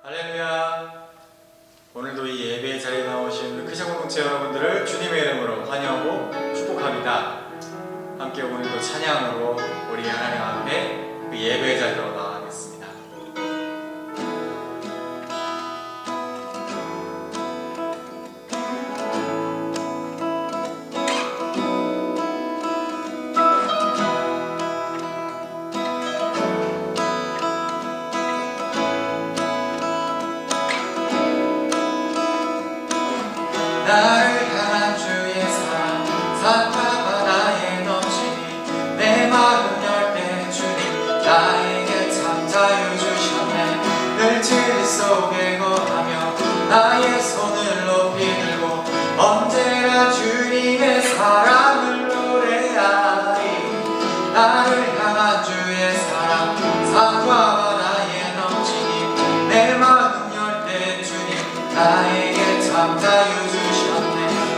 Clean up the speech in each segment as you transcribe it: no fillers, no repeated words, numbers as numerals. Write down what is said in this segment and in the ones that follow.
할렐루야. 오늘도 이 예배의 자리에 나오신 크리스천 공동체 여러분들을 주님의 이름으로 환영하고 축복합니다. 함께 오늘도 찬양으로 우리 하나님 앞에 그 예배의 자리로 나아가겠습니다. 나를 향한 주의 사랑 산과 바다에 넘치니 내 마음 열 때 주님 나에게 참 자유 주셨네. 늘 진리 속에 거하며 나의 손을 높이 들고 언제나 주님의 사랑을 노래하리. 나를 향한 주의 사랑 산과 바다에 넘치니 내 마음 열 때 주님 나에게 참 자유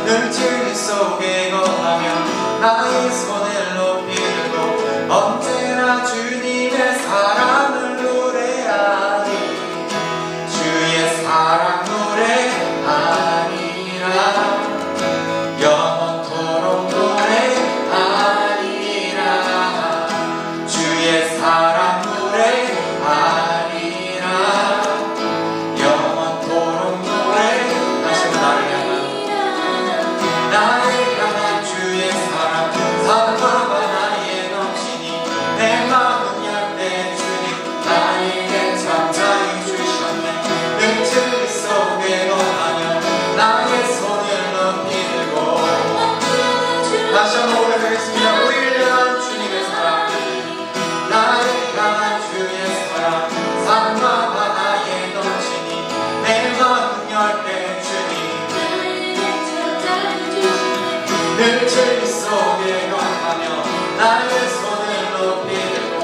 늘 진리 속에 거하며 나의 손을 높이 들고 언제나 주님의 사랑을 노래하리. 주의 사랑 노래하리라. 영원토록 노래하리라. 주의 사랑 노래하리라. 영원토록 노래. 다시 한번 나를 향한 나를 향한 주의 사랑 산과 바다에 넘치니 내 마음 열 때 주님 나에게 참 자유 주셨네. 늘 진리 속에 거하며 나의 손을 높이 들고 다시 한번 고백하겠습니다. 우리를 향한 주님의 사랑 나를 향한 주의 사랑 산과 바다에 넘치니 내 마음 열 때 주님 늘 진리 속에 거하며 나의 손을 높이 들고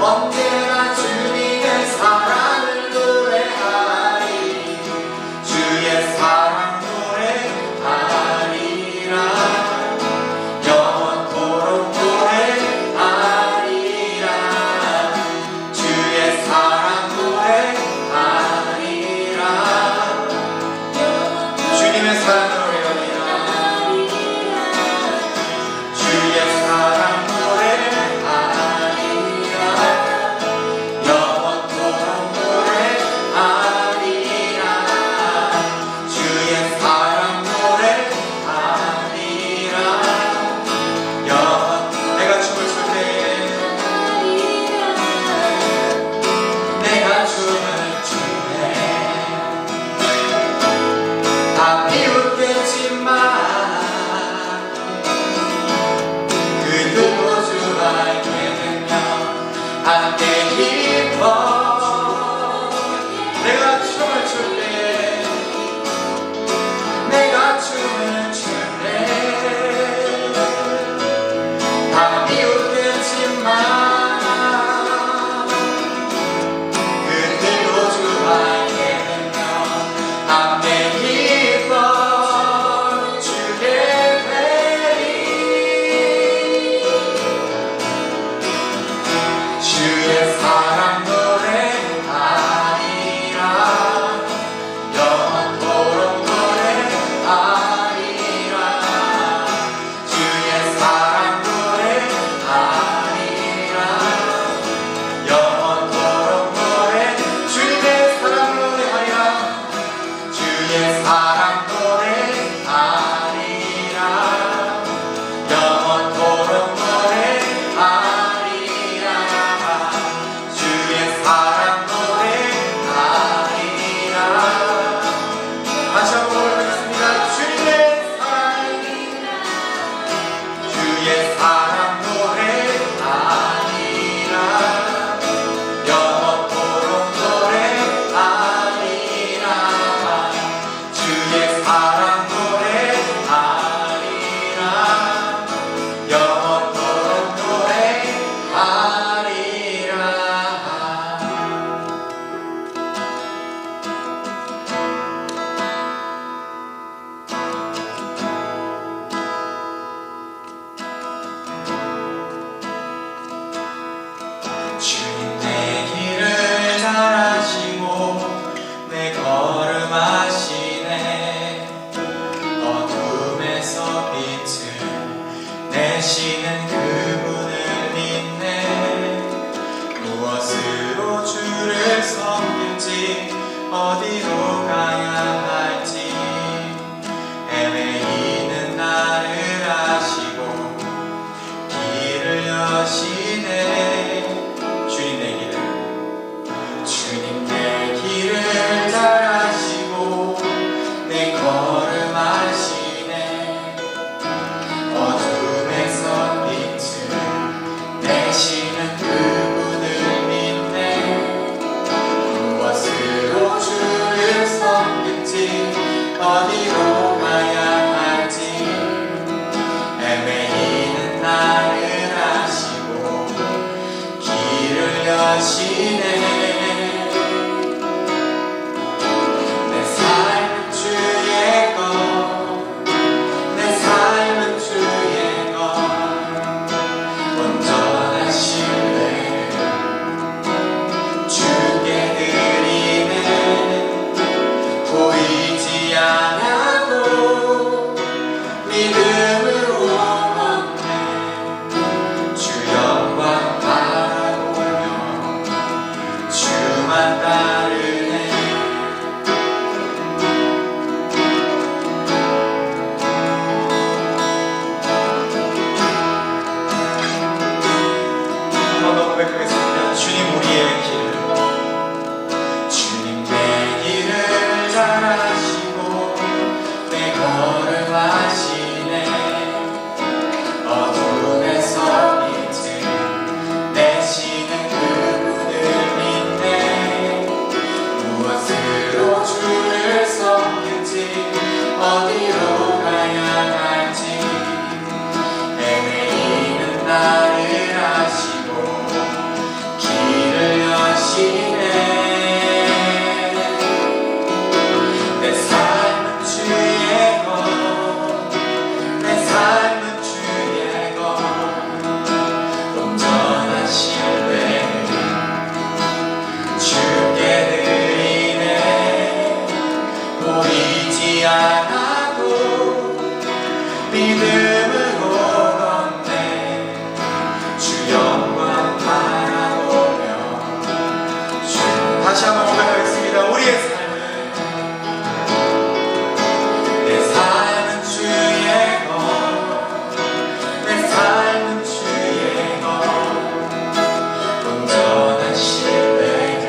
언제나 주님의 사랑을 노래하리. 주의 사랑 노래하리라. 영원토록 노래하리라. 주의 사랑 노래하리라. 주님의 사랑 노래하리라. 주의 어디로 가야 할지 헤매이는 나를 아시고 길을 여시네. 주님 내 길을 잘 아시고 내 걸음 아시네. 어둠에서 빛을 내시는 그분을 믿네. 무엇으로 주를 섬길지 어디로 가야 할지 헤매이는 나를 아시고 길을 여시네. 내 삶은 주의 것, 내 삶은 주의 것, 온전한 신뢰를 주께 드리네. 보이지 않아도 믿음으로 걷네. 주 영광 바라보며 주만 따르네. 한 번 더 고백하겠습니다. 주님 우리의 길을, 주님 내 길을 잘 아시고 내 걸음 아시네. 어둠에서 빛을 내시는 그분을 믿네. 무엇으로 주를 섬길지 어디로 가야 할지 헤매이는 나를 아시고 길을 여시네. 내 삶은 주의 것, 내 삶은 주의 것, 온전한 신뢰를 주께 드리네. 보이지 않아도 믿음으로 걷네. 주 영광 바라보며 다시 한번 고백하겠습니다. 우리의 삶은, 내 삶은 주의 것, 내 삶은 주의 것, 온전한 신뢰를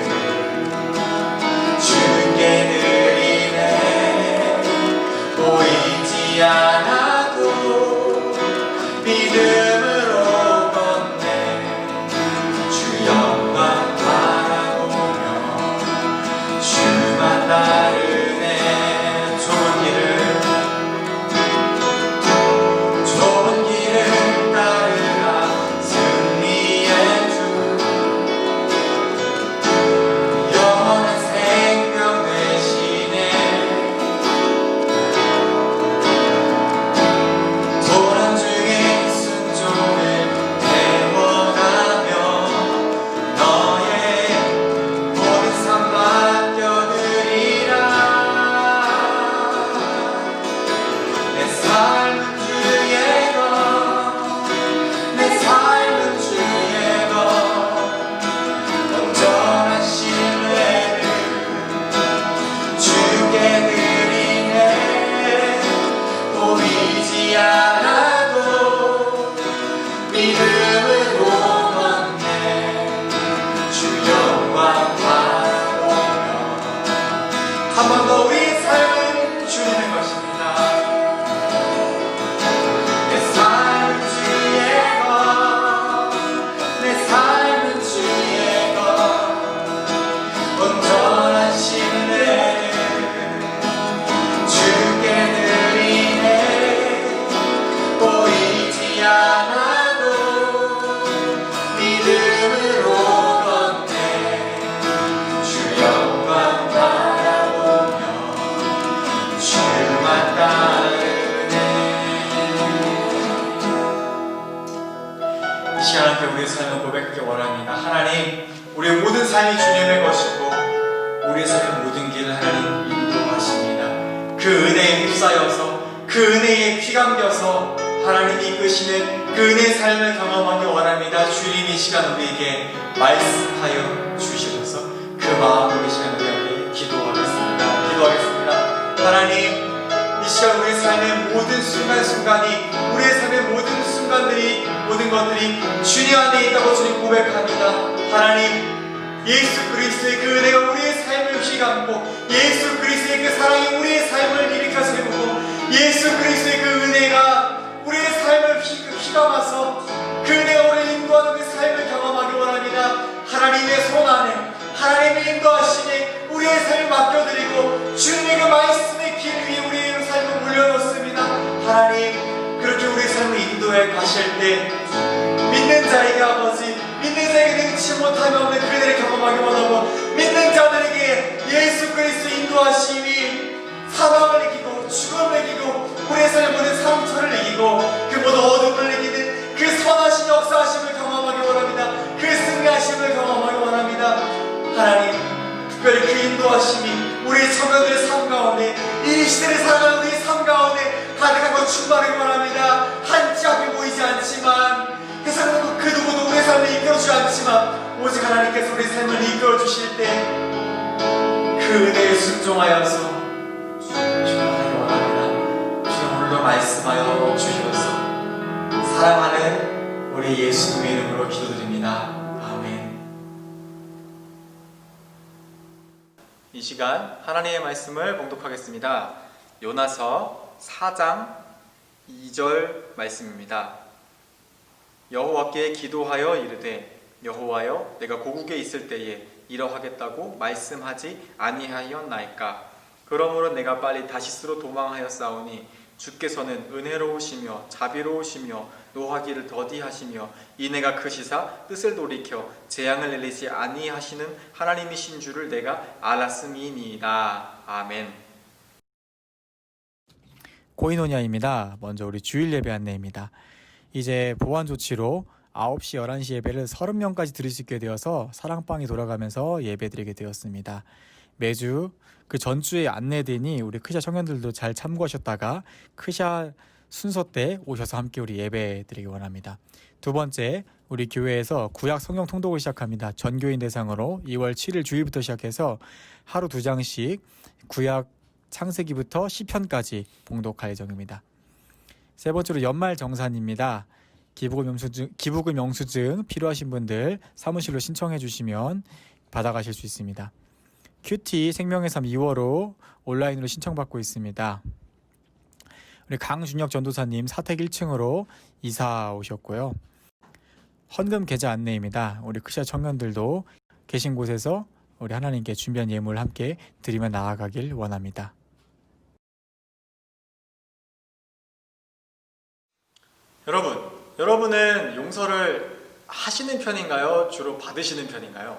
주께 드리네. 보이지 않아도 믿음으로 걷네. 주 영광 바라보며 주만 따르네. 좁은 길을 따르라. 승리의 주 영원한 생명 되시네. 도란 중에 순종을 배워가며 너의 모든 삶 맡겨드리라. 내 삶은 주의 것, 내 삶은 주의 것, 온전한 신뢰를 주께 드리네. 보이지 않아도 믿음으로 걷네. 주 영광 바라보며 한 번 더 우리의 삶은 주님의 것입니다. 내 삶은 주의 것, 내 삶은 주의 것, 온전한 신뢰를 주께 드리네. 보이지 않아도 믿음으로 걷네. 주 영광 바라보며 주만 따르네. 이 시간 앞에 우리의 삶을 고백하기 원합니다. 하나님, 우리의 모든 삶이 주님의 것이고 우리의 삶의 모든 길을 하나님 인도하십니다. 그 은혜에 휩싸여서 그 은혜에 귀감겨서 하나님 이끄시는 그 은혜의 삶을 경험하기 원합니다. 주님 이 시간 우리에게 말씀하여 주시옵소서. 그 마음으로 이 시간 우리 앞에 기도하겠습니다. 순간순간이, 우리의 삶의 모든 순간들이, 모든 것들이 주님 안에 있다고 주님 고백합니다. 하나님, 예수 그리스도의 그 은혜가 우리의 삶을 휘감고, 예수 그리스도의 그 사랑이 우리의 삶을 일으켜 세우고, 예수 그리스도의 그 은혜가 우리의 삶을 휘감아서 그 은혜가 우리를 인도하는 그 삶을 경험하기 원합니다. 하나님의 손 안에, 하나님의 인도하심에 우리의 삶을 맡겨드리고, 주님의 그 말씀의 길 위에 우리의 삶을 올려놓습니다. 하나님, 그렇게 우리의 삶을 인도해 가실 때 믿는 자에게 아버지, 믿는 자에게 능치 못함이 없는 그들을 경험하기 원하고, 믿는 자들에게 예수 그리스도 인도하심이 사망을 이기고 죽음을 이기고 우리의 삶의 모든 상처를 이기고 그 모든 어둠을 이기는 그 선하신 역사하심을 경험하기 원합니다. 그 승리하심을 경험하기 원합니다. 하나님, 특별히 그 인도하심이 우리 청년들의 삶 가운데, 이 시대를 살아가는 우리의 삶 가운데 가득하고 충만하기 원합니다. 한치 앞이 보이지 않지만, 세상은 그 누구도 우리의 삶을 이끌어주지 않지만, 오직 하나님께서 우리의 삶을 이끌어주실 때 그 은혜에 순종하여서 충만하기 원합니다. 주님, 오늘도 말씀하여 주시옵소서. 사랑하는 우리 예수님의 이름으로 기도드립니다. 아멘. 이 시간 하나님의 말씀을 봉독하겠습니다. 요나서 4장 2절 말씀입니다. 여호와께 기도하여 이르되 여호와여, 내가 고국에 있을 때에 이러하겠다고 말씀하지 아니하였나이까? 그러므로 내가 빨리 다시스로 도망하였사오니 주께서는 은혜로우시며 자비로우시며 노하기를 더디하시며 이내가 그 시사 뜻을 돌이켜 재앙을 내리지 아니하시는 하나님이신 줄을 내가 알았음이니이다. 아멘. 고인노냐입니다. 먼저 우리 주일 예배 안내입니다. 이제 보완 조치로 9시, 11시 예배를 30명까지 드릴 수 있게 되어서 사랑방이 돌아가면서 예배 드리게 되었습니다. 매주 그 전주에 안내되니 우리 크샤 청년들도 잘 참고하셨다가 크샤 순서 때 오셔서 함께 우리 예배 드리기 원합니다. 두 번째, 우리 교회에서 구약 성경 통독을 시작합니다. 전교인 대상으로 2월 7일 주일부터 시작해서 하루 2장씩 구약 창세기부터 시편까지 봉독할 예정입니다. 세 번째로 연말 정산입니다. 기부금 영수증 필요하신 분들 사무실로 신청해 주시면 받아가실 수 있습니다. 큐티 생명의 삶 2월호 온라인으로 신청받고 있습니다. 우리 강준혁 전도사님 사택 1층으로 이사 오셨고요. 헌금 계좌 안내입니다. 우리 크샤 청년들도 계신 곳에서 우리 하나님께 준비한 예물 함께 드리며 나아가길 원합니다. 여러분은 용서를 하시는 편인가요? 주로 받으시는 편인가요?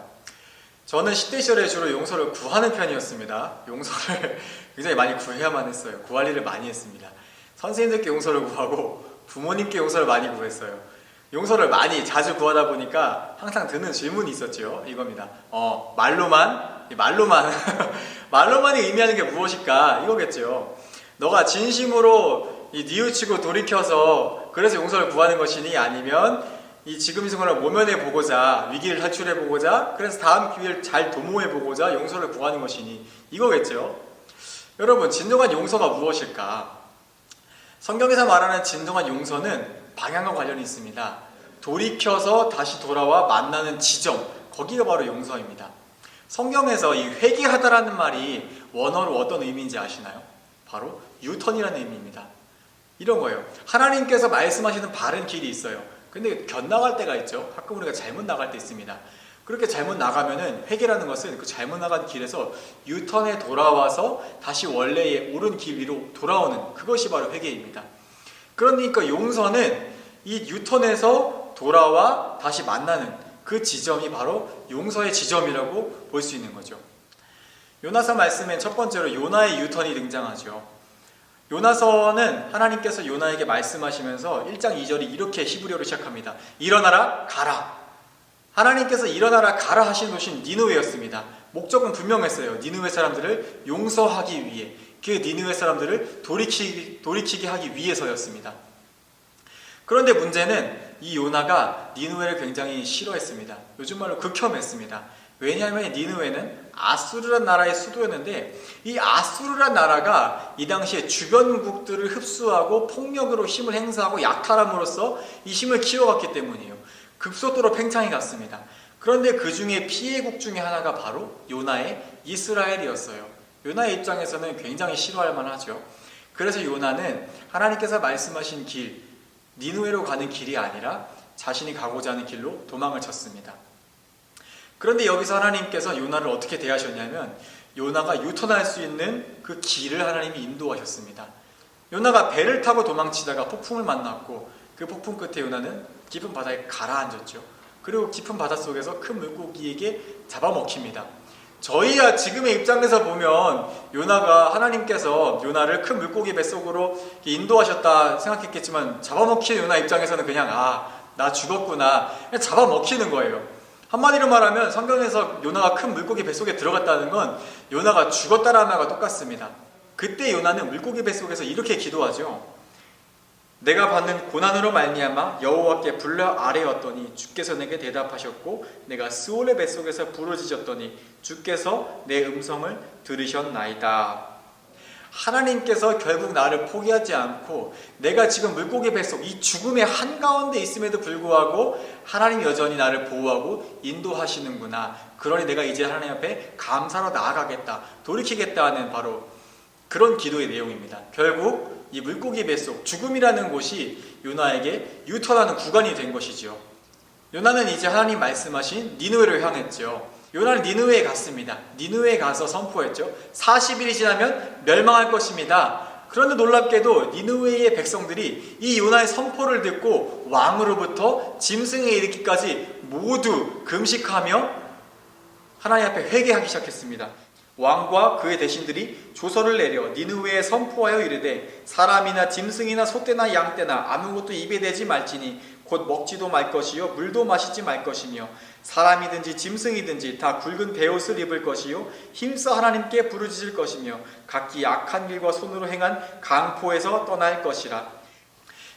저는 10대 시절에 주로 용서를 구하는 편이었습니다. 용서를 굉장히 많이 구해야만 했어요. 구할 일을 많이 했습니다. 선생님들께 용서를 구하고 부모님께 용서를 많이 구했어요. 용서를 많이 자주 구하다 보니까 항상 드는 질문이 있었죠. 이겁니다. 말로만이 의미하는 게 무엇일까? 이거겠죠. 너가 진심으로 뉘우치고 돌이켜서 그래서 용서를 구하는 것이니, 아니면 이 지금 이 순간을 모면해 보고자, 위기를 탈출해 보고자, 그래서 다음 기회를 잘 도모해 보고자 용서를 구하는 것이니, 이거겠죠. 여러분, 진정한 용서가 무엇일까? 성경에서 말하는 진정한 용서는 방향과 관련이 있습니다. 돌이켜서 다시 돌아와 만나는 지점, 거기가 바로 용서입니다. 성경에서 이 회개하다라는 말이 원어로 어떤 의미인지 아시나요? 바로 유턴이라는 의미입니다. 이런 거예요. 하나님께서 말씀하시는 바른 길이 있어요. 근데 견나갈 때가 있죠. 가끔 우리가 잘못 나갈 때 있습니다. 그렇게 잘못 나가면은, 회개라는 것은 그 잘못 나간 길에서 유턴에 돌아와서 다시 원래의 옳은 길 위로 돌아오는, 그것이 바로 회개입니다. 그러니까 용서는 이 유턴에서 돌아와 다시 만나는 그 지점이 바로 용서의 지점이라고 볼 수 있는 거죠. 요나서 말씀엔 첫 번째로 요나의 유턴이 등장하죠. 요나서는 하나님께서 요나에게 말씀하시면서 1장 2절이 이렇게 히브리어로 시작합니다. 일어나라 가라. 하나님께서 일어나라 가라 하신 곳이 니느웨였습니다. 목적은 분명했어요. 니느웨 사람들을 용서하기 위해, 그 니느웨 사람들을 돌이키게 하기 위해서였습니다. 그런데 문제는 이 요나가 니느웨를 굉장히 싫어했습니다. 요즘 말로 극혐했습니다. 왜냐하면 니느웨는 아수르란 나라의 수도였는데 이 아수르란 나라가 이 당시에 주변국들을 흡수하고 폭력으로 힘을 행사하고 약탈함으로써 이 힘을 키워갔기 때문이에요. 급속도로 팽창해 갔습니다. 그런데 그 중에 피해국 중에 하나가 바로 요나의 이스라엘이었어요. 요나의 입장에서는 굉장히 싫어할 만하죠. 그래서 요나는 하나님께서 말씀하신 길, 니느웨로 가는 길이 아니라 자신이 가고자 하는 길로 도망을 쳤습니다. 그런데 여기서 하나님께서 요나를 어떻게 대하셨냐면 요나가 유턴할 수 있는 그 길을 하나님이 인도하셨습니다. 요나가 배를 타고 도망치다가 폭풍을 만났고 그 폭풍 끝에 요나는 깊은 바다에 가라앉았죠. 그리고 깊은 바닷속에서 큰 물고기에게 잡아먹힙니다. 저희야 지금의 입장에서 보면 요나가 하나님께서 요나를 큰 물고기 뱃속으로 인도하셨다 생각했겠지만 잡아먹힌 요나 입장에서는 그냥 나 죽었구나 그냥 잡아먹히는 거예요. 한마디로 말하면 성경에서 요나가 큰 물고기 뱃속에 들어갔다는 건 요나가 죽었다라는 말과 똑같습니다. 그때 요나는 물고기 뱃속에서 이렇게 기도하죠. 내가 받는 고난으로 말미암아 여호와께 불러 아뢰었더니 주께서 내게 대답하셨고 내가 스올의 뱃속에서 부르짖었더니 주께서 내 음성을 들으셨나이다. 하나님께서 결국 나를 포기하지 않고 내가 지금 물고기 뱃속 이 죽음의 한가운데 있음에도 불구하고 하나님 여전히 나를 보호하고 인도하시는구나. 그러니 내가 이제 하나님 앞에 감사로 나아가겠다, 돌이키겠다 하는 바로 그런 기도의 내용입니다. 결국 이 물고기 뱃속 죽음이라는 곳이 요나에게 유턴하는 구간이 된 것이죠. 요나는 이제 하나님 말씀하신 니느웨로 향했죠. 요나는 니느웨에 갔습니다. 니느웨에 가서 선포했죠. 40일이 지나면 멸망할 것입니다. 그런데 놀랍게도 니느웨의 백성들이 이 요나의 선포를 듣고 왕으로부터 짐승에 이르기까지 모두 금식하며 하나님 앞에 회개하기 시작했습니다. 왕과 그의 대신들이 조서를 내려 니느웨에 선포하여 이르되 사람이나 짐승이나 소떼나 양떼나 아무것도 입에 대지 말지니 곧 먹지도 말 것이요 물도 마시지 말 것이며 사람이든지 짐승이든지 다 굵은 베옷을 입을 것이요 힘써 하나님께 부르짖을 것이며 각기 악한 길과 손으로 행한 강포에서 떠날 것이라.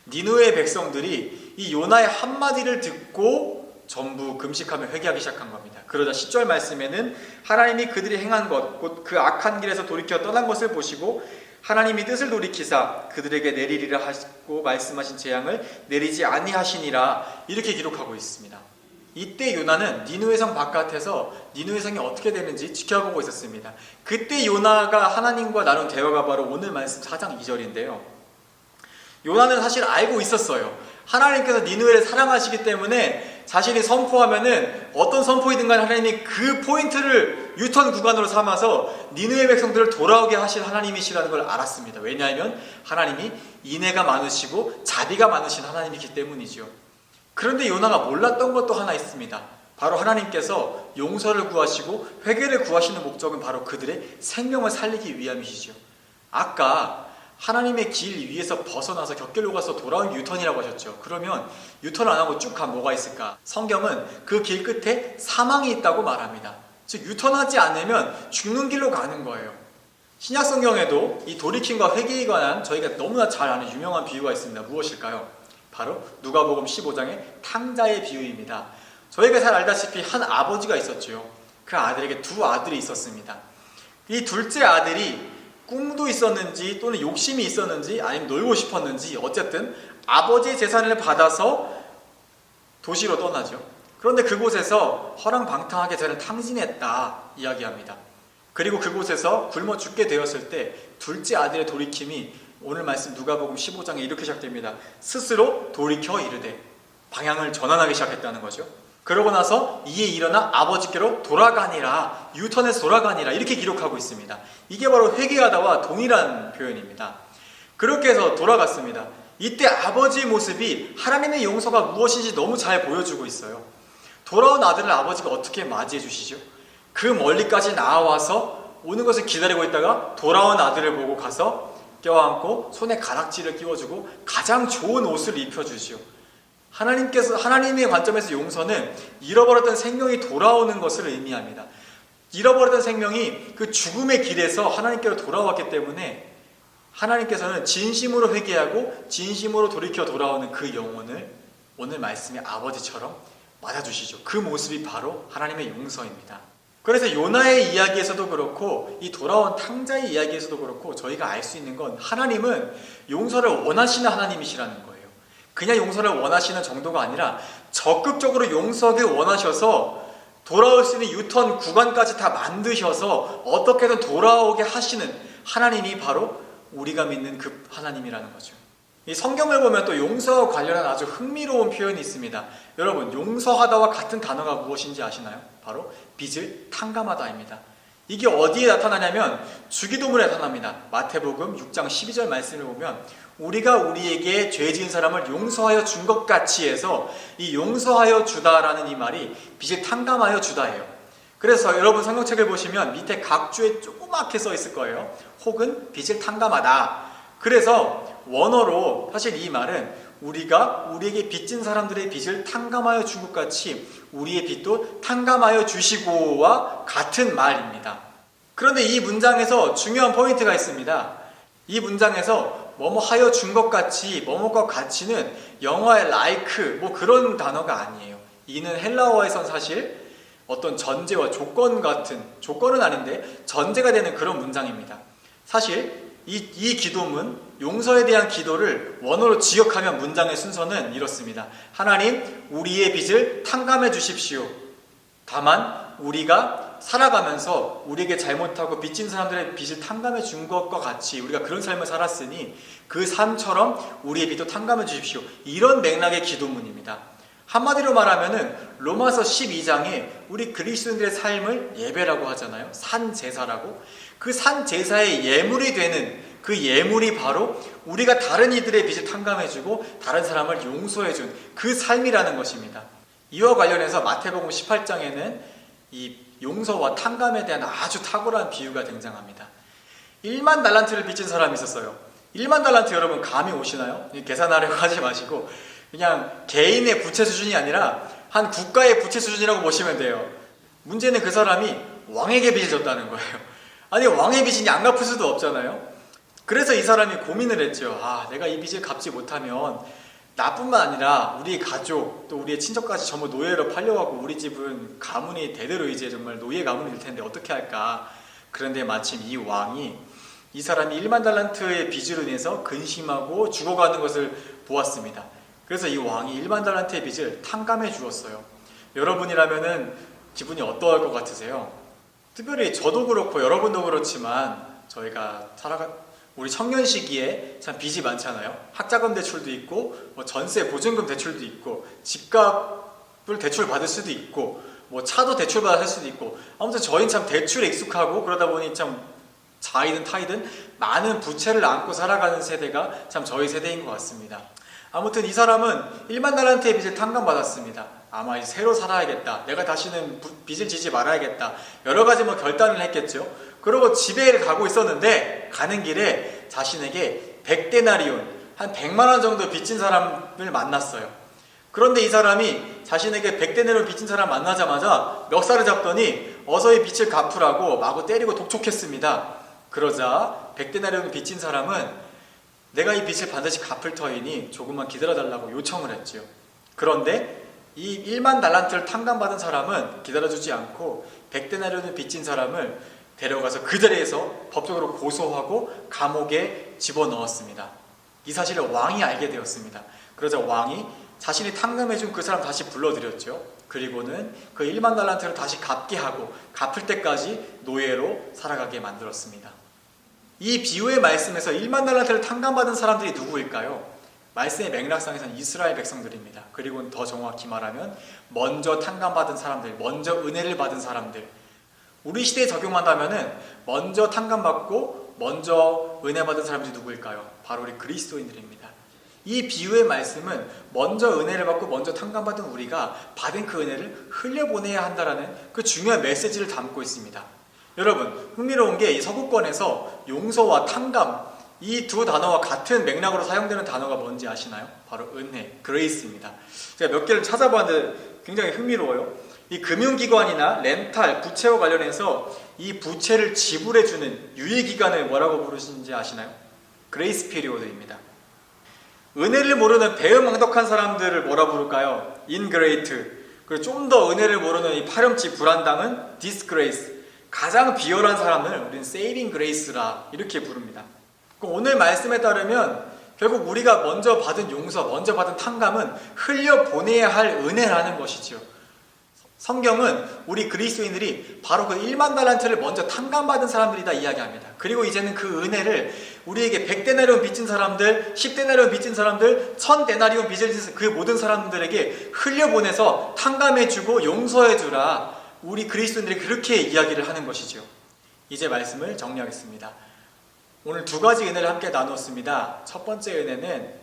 니느웨의 백성들이 이 요나의 한마디를 듣고 전부 금식하며 회개하기 시작한 겁니다. 그러자 10절 말씀에는 하나님이 그들이 행한 것 곧 그 악한 길에서 돌이켜 떠난 것을 보시고 하나님이 뜻을 돌이키사 그들에게 내리리라 하시고 말씀하신 재앙을 내리지 아니하시니라 이렇게 기록하고 있습니다. 이때 요나는 니느웨 성 바깥에서 니느웨 성이 어떻게 되는지 지켜보고 있었습니다. 그때 요나가 하나님과 나눈 대화가 바로 오늘 말씀 4장 2절인데요. 요나는 사실 알고 있었어요. 하나님께서 니느웨를 사랑하시기 때문에 자신이 선포하면은 어떤 선포이든 간에 하나님이 그 포인트를 유턴 구간으로 삼아서 니느웨 백성들을 돌아오게 하실 하나님이시라는 걸 알았습니다. 왜냐하면 하나님이 인애가 많으시고 자비가 많으신 하나님이기 때문이죠. 그런데 요나가 몰랐던 것도 하나 있습니다. 바로 하나님께서 용서를 구하시고 회개를 구하시는 목적은 바로 그들의 생명을 살리기 위함이시죠. 아까 하나님의 길 위에서 벗어나서 곁길로 가서 돌아온 유턴이라고 하셨죠. 그러면 유턴 안 하고 쭉 가면 뭐가 있을까? 성경은 그 길 끝에 사망이 있다고 말합니다. 즉 유턴하지 않으면 죽는 길로 가는 거예요. 신약 성경에도 이 돌이킴과 회개에 관한 저희가 너무나 잘 아는 유명한 비유가 있습니다. 무엇일까요? 바로 누가복음 15장의 탕자의 비유입니다. 저희가 잘 알다시피 한 아버지가 있었죠. 그 아들에게 두 아들이 있었습니다. 이 둘째 아들이 꿈도 있었는지 또는 욕심이 있었는지 아니면 놀고 싶었는지 어쨌든 아버지의 재산을 받아서 도시로 떠나죠. 그런데 그곳에서 허랑방탕하게 자기를 탕진했다 이야기합니다. 그리고 그곳에서 굶어 죽게 되었을 때 둘째 아들의 돌이킴이 오늘 말씀 누가복음 15장에 이렇게 시작됩니다. 스스로 돌이켜 이르되 방향을 전환하기 시작했다는 거죠. 그러고 나서 이에 일어나 아버지께로 돌아가니라, 유턴해서 돌아가니라 이렇게 기록하고 있습니다. 이게 바로 회개하다와 동일한 표현입니다. 그렇게 해서 돌아갔습니다. 이때 아버지의 모습이 하나님의 용서가 무엇인지 너무 잘 보여주고 있어요. 돌아온 아들을 아버지가 어떻게 맞이해 주시죠? 그 멀리까지 나와서 오는 것을 기다리고 있다가 돌아온 아들을 보고 가서 껴안고 손에 가락지를 끼워주고 가장 좋은 옷을 입혀주시오. 하나님의 관점에서 용서는 잃어버렸던 생명이 돌아오는 것을 의미합니다. 잃어버렸던 생명이 그 죽음의 길에서 하나님께로 돌아왔기 때문에 하나님께서는 진심으로 회개하고 진심으로 돌이켜 돌아오는 그 영혼을 오늘 말씀의 아버지처럼 맞아주시죠. 그 모습이 바로 하나님의 용서입니다. 그래서 요나의 이야기에서도 그렇고 이 돌아온 탕자의 이야기에서도 그렇고 저희가 알 수 있는 건 하나님은 용서를 원하시는 하나님이시라는 거예요. 그냥 용서를 원하시는 정도가 아니라 적극적으로 용서를 원하셔서 돌아올 수 있는 유턴 구간까지 다 만드셔서 어떻게든 돌아오게 하시는 하나님이 바로 우리가 믿는 그 하나님이라는 거죠. 이 성경을 보면 또 용서와 관련한 아주 흥미로운 표현이 있습니다. 여러분, 용서하다와 같은 단어가 무엇인지 아시나요? 바로 빚을 탕감하다입니다. 이게 어디에 나타나냐면 주기도문에 나타납니다. 마태복음 6장 12절 말씀을 보면 우리가 우리에게 죄 지은 사람을 용서하여 준 것 같이 해서 이 용서하여 주다라는 이 말이 빚을 탕감하여 주다예요. 그래서 여러분 성경책을 보시면 밑에 각주에 조그맣게 써 있을 거예요. 혹은 빚을 탕감하다. 그래서 원어로 사실 이 말은 우리가 우리에게 빚진 사람들의 빚을 탕감하여 준 것 같이 우리의 빚도 탕감하여 주시고와 같은 말입니다. 그런데 이 문장에서 중요한 포인트가 있습니다. 이 문장에서 뭐뭐 하여 준 것 같이, 뭐뭐과 같이는 영어의 like 뭐 그런 단어가 아니에요. 이는 헬라어에선 사실 어떤 전제와 조건 같은, 조건은 아닌데 전제가 되는 그런 문장입니다. 사실 이 기도문, 용서에 대한 기도를 원어로 지역하면 문장의 순서는 이렇습니다. 하나님, 우리의 빚을 탕감해 주십시오. 다만 우리가 살아가면서 우리에게 잘못하고 빚진 사람들의 빚을 탕감해 준 것과 같이 우리가 그런 삶을 살았으니 그 삶처럼 우리의 빚도 탕감해 주십시오. 이런 맥락의 기도문입니다. 한마디로 말하면은 로마서 12장에 우리 그리스도인들의 삶을 예배라고 하잖아요. 산제사라고. 그 산제사의 예물이 되는 그 예물이 바로 우리가 다른 이들의 빚을 탕감해주고 다른 사람을 용서해준 그 삶이라는 것입니다. 이와 관련해서 마태복음 18장에는 이 용서와 탕감에 대한 아주 탁월한 비유가 등장합니다. 1만 달란트를 빚진 사람이 있었어요. 1만 달란트 여러분 감이 오시나요? 계산하려고 하지 마시고 그냥 개인의 부채 수준이 아니라 한 국가의 부채 수준이라고 보시면 돼요. 문제는 그 사람이 왕에게 빚을 졌다는 거예요. 아니 왕의 빚이 안 갚을 수도 없잖아요. 그래서 이 사람이 고민을 했죠. 내가 이 빚을 갚지 못하면 나뿐만 아니라 우리 가족 또 우리의 친척까지 전부 노예로 팔려가고 우리 집은 가문이 대대로 이제 정말 노예 가문이 될 텐데 어떻게 할까. 그런데 마침 이 왕이 이 사람이 1만 달란트의 빚으로 인해서 근심하고 죽어가는 것을 보았습니다. 그래서 이 왕이 1만 달란트의 빚을 탕감해 주었어요. 여러분이라면은 기분이 어떠할 것 같으세요? 특별히 저도 그렇고 여러분도 그렇지만 저희가 우리 청년 시기에 참 빚이 많잖아요. 학자금 대출도 있고 뭐 전세 보증금 대출도 있고 집값을 대출 받을 수도 있고 뭐 차도 대출 받을 수도 있고 아무튼 저희는 참 대출에 익숙하고 그러다 보니 참 자이든 타이든 많은 부채를 안고 살아가는 세대가 참 저희 세대인 것 같습니다. 아무튼 이 사람은 1만 달란트의 빚을 탕감받았습니다. 아마 이제 새로 살아야겠다. 내가 다시는 빚을 지지 말아야겠다. 여러 가지 뭐 결단을 했겠죠. 그러고 집에 가고 있었는데 가는 길에 자신에게 100데나리온, 한 100만 원 정도 빚진 사람을 만났어요. 그런데 이 사람이 자신에게 100데나리온 빚진 사람 만나자마자 멱살을 잡더니 어서 이 빚을 갚으라고 마구 때리고 독촉했습니다. 그러자 100데나리온 빚진 사람은 내가 이 빚을 반드시 갚을 터이니 조금만 기다려달라고 요청을 했지요. 그런데 이 1만 달란트를 탕감받은 사람은 기다려주지 않고 100데나리온을 빚진 사람을 데려가서 그 자리에서 법적으로 고소하고 감옥에 집어넣었습니다. 이 사실을 왕이 알게 되었습니다. 그러자 왕이 자신이 탕감해준 그 사람 다시 불러들였죠. 그리고는 그 1만 달란트를 다시 갚게 하고 갚을 때까지 노예로 살아가게 만들었습니다. 이 비유의 말씀에서 1만 달란트를 탕감받은 사람들이 누구일까요? 말씀의 맥락상에서는 이스라엘 백성들입니다. 그리고 더 정확히 말하면 먼저 탕감받은 사람들, 먼저 은혜를 받은 사람들. 우리 시대에 적용한다면 먼저 탕감받고 먼저 은혜 받은 사람들이 누구일까요? 바로 우리 그리스도인들입니다. 이 비유의 말씀은 먼저 은혜를 받고 먼저 탕감받은 우리가 받은 그 은혜를 흘려보내야 한다는 그 중요한 메시지를 담고 있습니다. 여러분, 흥미로운 게 이 서구권에서 용서와 탕감, 이 두 단어와 같은 맥락으로 사용되는 단어가 뭔지 아시나요? 바로 은혜, 그레이스입니다. 제가 몇 개를 찾아봤는데 굉장히 흥미로워요. 이 금융기관이나 렌탈, 부채와 관련해서 이 부채를 지불해주는 유예기간을 뭐라고 부르시는지 아시나요? 그레이스 피리오드입니다. 은혜를 모르는 배은망덕한 사람들을 뭐라 부를까요? 인그레이트. 그리고 좀 더 은혜를 모르는 이 파렴치 불안당은 disgrace, 가장 비열한 사람을 우리는 saving grace라 이렇게 부릅니다. 그럼 오늘 말씀에 따르면 결국 우리가 먼저 받은 용서, 먼저 받은 탕감은 흘려보내야 할 은혜라는 것이죠. 성경은 우리 그리스도인들이 바로 그 1만 달란트를 먼저 탕감받은 사람들이다 이야기합니다. 그리고 이제는 그 은혜를 우리에게 100데나리온 빚진 사람들, 10데나리온 빚진 사람들, 1000데나리온 빚을 진 그 모든 사람들에게 흘려보내서 탕감해주고 용서해주라. 우리 그리스도인들이 그렇게 이야기를 하는 것이죠. 이제 말씀을 정리하겠습니다. 오늘 두 가지 은혜를 함께 나눴습니다. 첫 번째 은혜는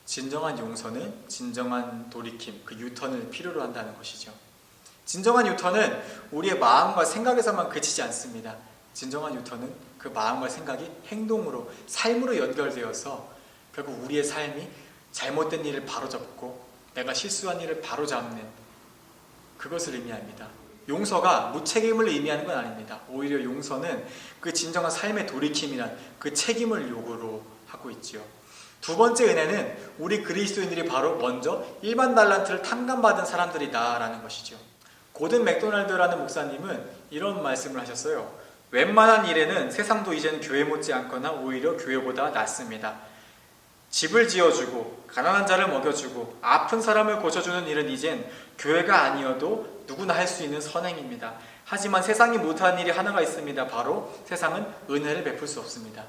진정한 용서는 진정한 돌이킴, 그 유턴을 필요로 한다는 것이죠. 진정한 유턴은 우리의 마음과 생각에서만 그치지 않습니다. 진정한 유턴은 그 마음과 생각이 행동으로, 삶으로 연결되어서 결국 우리의 삶이 잘못된 일을 바로잡고 내가 실수한 일을 바로잡는 그것을 의미합니다. 용서가 무책임을 의미하는 건 아닙니다. 오히려 용서는 그 진정한 삶의 돌이킴이란 그 책임을 요구로 하고 있지요. 두 번째 은혜는 우리 그리스도인들이 바로 먼저 1만 달란트를 탕감받은 사람들이다라는 것이죠. 고든 맥도날드라는 목사님은 이런 말씀을 하셨어요. 웬만한 일에는 세상도 이제는 교회 못지 않거나 오히려 교회보다 낫습니다. 집을 지어주고 가난한 자를 먹여주고 아픈 사람을 고쳐주는 일은 이젠 교회가 아니어도 누구나 할 수 있는 선행입니다. 하지만 세상이 못하는 일이 하나가 있습니다. 바로 세상은 은혜를 베풀 수 없습니다.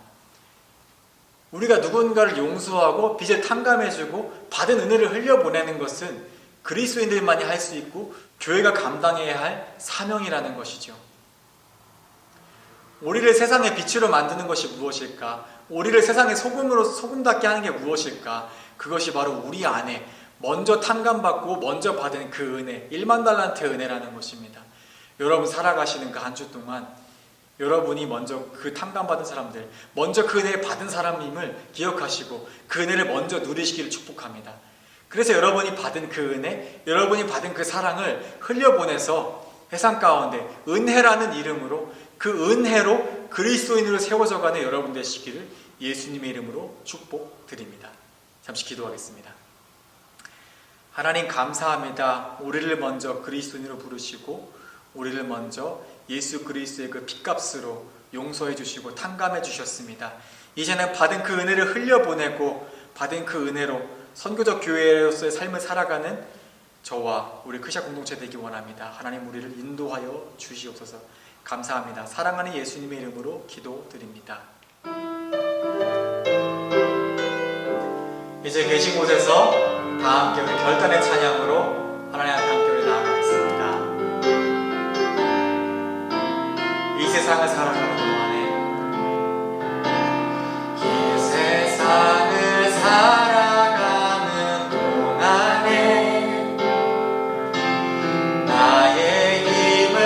우리가 누군가를 용서하고 빚을 탕감해주고 받은 은혜를 흘려보내는 것은 그리스도인들만이 할 수 있고 교회가 감당해야 할 사명이라는 것이죠. 우리를 세상의 빛으로 만드는 것이 무엇일까? 우리를 세상의 소금답게 하는 게 무엇일까? 그것이 바로 우리 안에 먼저 탕감받고 먼저 받은 그 은혜, 1만 달란트 은혜라는 것입니다. 여러분 살아가시는 그 한 주 동안 여러분이 먼저 그 탕감받은 사람들, 먼저 그 은혜를 받은 사람임을 기억하시고 그 은혜를 먼저 누리시기를 축복합니다. 그래서 여러분이 받은 그 은혜, 여러분이 받은 그 사랑을 흘려보내서 세상 가운데 은혜라는 이름으로 그 은혜로 그리스도인으로 세워져 가는 여러분 되시기를 예수님의 이름으로 축복드립니다. 잠시 기도하겠습니다. 하나님 감사합니다. 우리를 먼저 그리스도인으로 부르시고 우리를 먼저 예수 그리스도의 그 핏값으로 용서해 주시고 탕감해 주셨습니다. 이제는 받은 그 은혜를 흘려보내고 받은 그 은혜로 선교적 교회로서의 삶을 살아가는 저와 우리 크샤 공동체 되기 원합니다. 하나님 우리를 인도하여 주시옵소서. 감사합니다. 사랑하는 예수님의 이름으로 기도드립니다. 이제 계신 곳에서 다 함께 우리 결단의 찬양으로 하나님 앞에 함께 우리 나아가겠습니다. 이 세상을 살아가는 동안에 이 세상을 살아가는 동안에 나의 힘을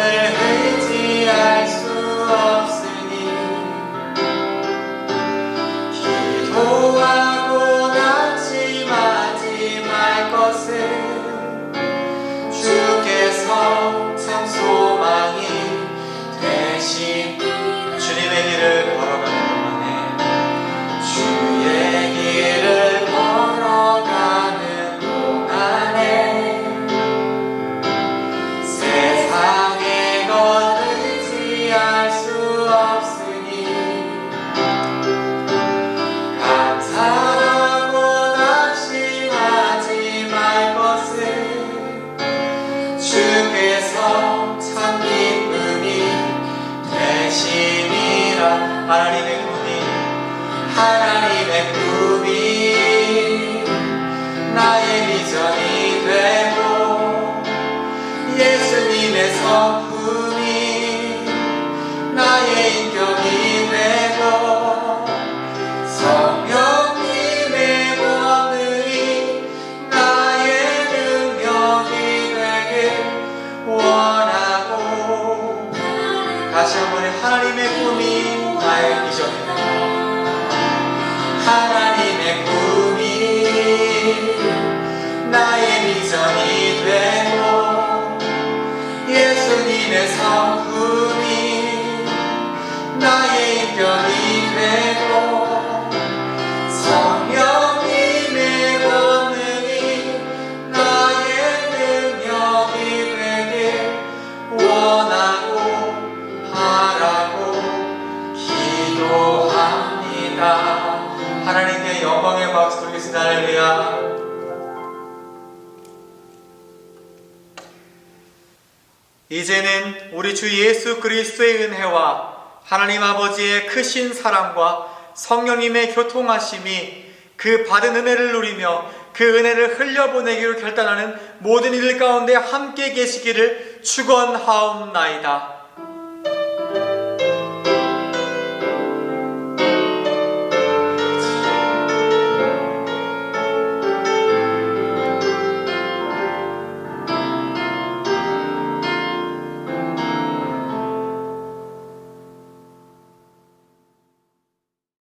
의지할 수 없으니 기도하고 낙심하지 말 것은 주께서 참 소망이 되신 주님의 길을 걸어가는 동안에 주의 길을 걸어가는 동안에 세상의 것 의지할 수 없으니 감사하고 낙심하지 말 것은 주께서 참 기쁨이 되시니라. 하나님의 꿈이 나의 비전이 되고 예수님의 성품이 나의 인격이 되고 성령님의 권능이 나의 능력이 되길 원하고 다시 한번 하나님의 꿈이 나의 비전이다. 하나님의 꿈이 나의 비전이 되고 예수님의 성품이 나의 인격이 되고 성령님의 권능이 나의 능력이 하나님께 영광의 박수 드리겠습니다. 할렐루야. 이제는 우리 주 예수 그리스도의 은혜와 하나님 아버지의 크신 사랑과 성령님의 교통하심이 그 받은 은혜를 누리며 그 은혜를 흘려보내기로 결단하는 모든 이들 가운데 함께 계시기를 축원하옵나이다.